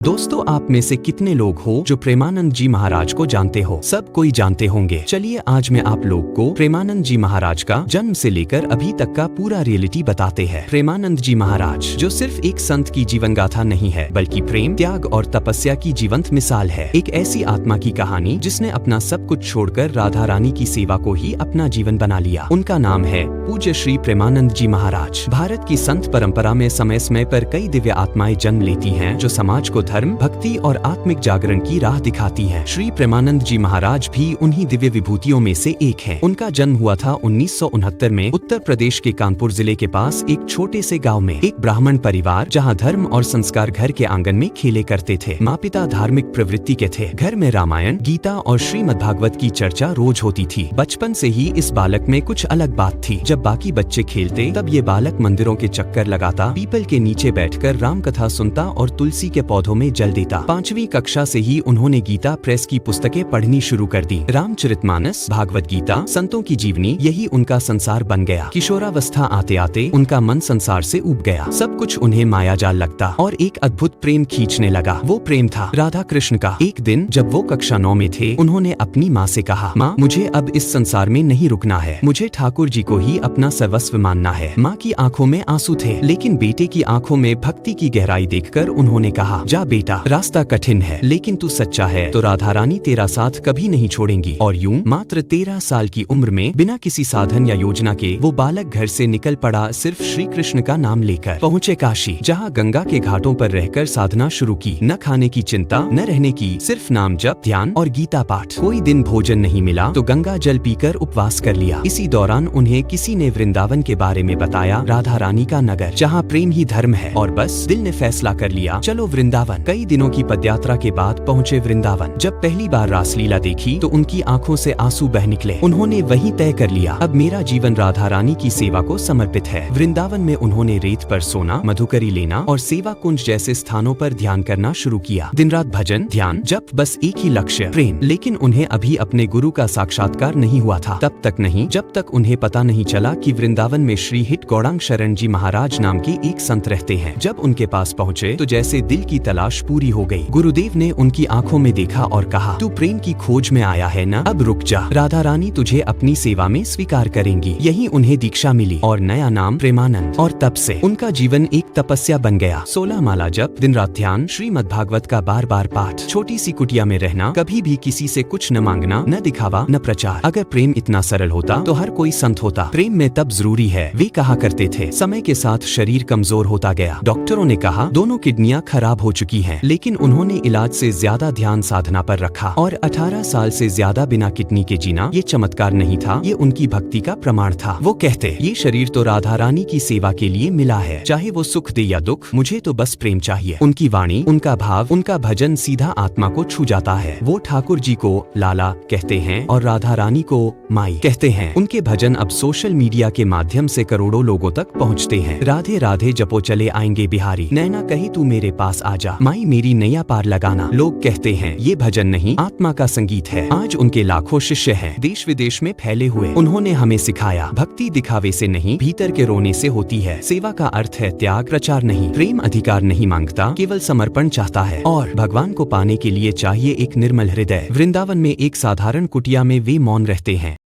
दोस्तों, आप में से कितने लोग हो जो प्रेमानंद जी महाराज को जानते हो? सब कोई जानते होंगे। चलिए आज मैं आप लोग को प्रेमानंद जी महाराज का जन्म से लेकर अभी तक का पूरा रियलिटी बताते हैं। प्रेमानंद जी महाराज जो सिर्फ एक संत की जीवन गाथा नहीं है, बल्कि प्रेम, त्याग और तपस्या की जीवंत मिसाल है। एक ऐसी आत्मा की कहानी जिसने अपना सब कुछ छोड़कर राधा रानी की सेवा को ही अपना जीवन बना लिया। उनका नाम है पूज्य श्री प्रेमानंद जी महाराज। भारत की संत परंपरा में समय समय पर कई दिव्य आत्माएं जन्म लेती हैं जो समाज को धर्म, भक्ति और आत्मिक जागरण की राह दिखाती हैं। श्री प्रेमानंद जी महाराज भी उन्हीं दिव्य विभूतियों में से एक हैं। उनका जन्म हुआ था 1969 में उत्तर प्रदेश के कानपुर जिले के पास एक छोटे से गांव में। एक ब्राह्मण परिवार जहां धर्म और संस्कार घर के आंगन में खेले करते थे। माँ पिता धार्मिक प्रवृत्ति के थे। घर में रामायण, गीता और श्रीमद् भागवत की चर्चा रोज होती थी। बचपन से ही इस बालक में कुछ अलग बात थी। जब बाकी बच्चे खेलते तब ये बालक मंदिरों के चक्कर लगाता, पीपल के नीचे बैठकर राम कथा सुनता और तुलसी के पौधों में जल देता। 5वीं कक्षा से ही उन्होंने गीता प्रेस की पुस्तकें पढ़नी शुरू कर दी। रामचरितमानस, भागवत गीता, संतों की जीवनी, यही उनका संसार बन गया। किशोरावस्था आते आते उनका मन संसार से ऊब गया। सब कुछ उन्हें मायाजाल लगता और एक अद्भुत प्रेम खींचने लगा। वो प्रेम था राधा कृष्ण का। एक दिन जब वो कक्षा 9 में थे, उन्होंने अपनी माँ से कहा, माँ, मुझे अब इस संसार में नहीं रुकना है। मुझे ठाकुर जी को ही अपना सर्वस्व मानना है। माँ की आंखों में आंसू थे, लेकिन बेटे की आंखों में भक्ति की गहराई देखकर उन्होंने कहा, जा बेटा, रास्ता कठिन है लेकिन तू सच्चा है तो राधा रानी तेरा साथ कभी नहीं छोड़ेंगी। और यूं मात्र 13 साल की उम्र में बिना किसी साधन या योजना के वो बालक घर से निकल पड़ा। सिर्फ श्री कृष्ण का नाम लेकर पहुँचे काशी, जहाँ गंगा के घाटों पर रहकर साधना शुरू की। न खाने की चिंता, न रहने की, सिर्फ नाम जप, ध्यान और गीता पाठ। कोई दिन भोजन नहीं मिला तो गंगा जल पीकर उपवास कर लिया। इसी दौरान उन्हें किसी ने वृंदावन के बारे में बताया, राधा रानी का नगर जहाँ प्रेम ही धर्म है। और बस दिल ने फैसला कर लिया, चलो वृंदावन। कई दिनों की पदयात्रा के बाद पहुंचे वृंदावन। जब पहली बार रासलीला देखी तो उनकी आंखों से आंसू बह निकले। उन्होंने वहीं तय कर लिया, अब मेरा जीवन राधा रानी की सेवा को समर्पित है। वृंदावन में उन्होंने रेत पर सोना, मधुकरी लेना और सेवा कुंज जैसे स्थानों पर ध्यान करना शुरू किया। दिन रात भजन, ध्यान, जप, बस एक ही लक्ष्य, प्रेम। लेकिन उन्हें अभी अपने गुरु का साक्षात्कार नहीं हुआ था। तब तक नहीं जब तक उन्हें पता नहीं चला कि वृंदावन में श्री हिट गौरांग शरण जी महाराज नाम के एक संत रहते हैं। जब उनके पास पहुँचे तो जैसे दिल की तलाश पूरी हो गई। गुरुदेव ने उनकी आंखों में देखा और कहा, तू प्रेम की खोज में आया है ना, अब रुक जा, राधा रानी तुझे अपनी सेवा में स्वीकार करेंगी। यही उन्हें दीक्षा मिली और नया नाम प्रेमानंद। और तब से उनका जीवन एक तपस्या बन गया। 16 माला जप, दिन रात ध्यान, श्रीमद् भागवत का बार बार पाठ, छोटी सी कुटिया में रहना, कभी भी किसी से कुछ न मांगना, न दिखावा, न प्रचार। अगर प्रेम इतना सरल होता तो हर कोई संत होता। प्रेम में तब जरूरी है, वे कहा करते थे। समय के साथ शरीर कमजोर होता गया। डॉक्टरों ने कहा दोनों किडनियां खराब हो चुकी हैं, लेकिन उन्होंने इलाज से ज्यादा ध्यान साधना पर रखा। और 18 साल से ज्यादा बिना किडनी के जीना ये चमत्कार नहीं था, ये उनकी भक्ति का प्रमाण था। वो कहते, ये शरीर तो राधा रानी की सेवा के लिए मिला है, चाहे वो सुख दे या दुख, मुझे तो बस प्रेम चाहिए। उनकी वाणी, उनका भाव, उनका भजन सीधा आत्मा को छू जाता है। वो ठाकुर जी को लाला कहते हैं और राधा रानी को माई कहते हैं। उनके भजन अब सोशल मीडिया के माध्यम से करोड़ों लोगों तक पहुँचते हैं। राधे राधे जपो चले आएंगे बिहारी, नैना कही तू मेरे पास आजा, माई मेरी नैया पार लगाना। लोग कहते हैं ये भजन नहीं, आत्मा का संगीत है। आज उनके लाखों शिष्य हैं, देश विदेश में फैले हुए। उन्होंने हमें सिखाया, भक्ति दिखावे से नहीं, भीतर के रोने से होती है। सेवा का अर्थ है त्याग, प्रचार नहीं। प्रेम अधिकार नहीं मांगता, केवल समर्पण चाहता है। और भगवान को पाने के लिए चाहिए एक निर्मल हृदय। वृंदावन में एक साधारण कुटिया में वे मौन रहते हैं।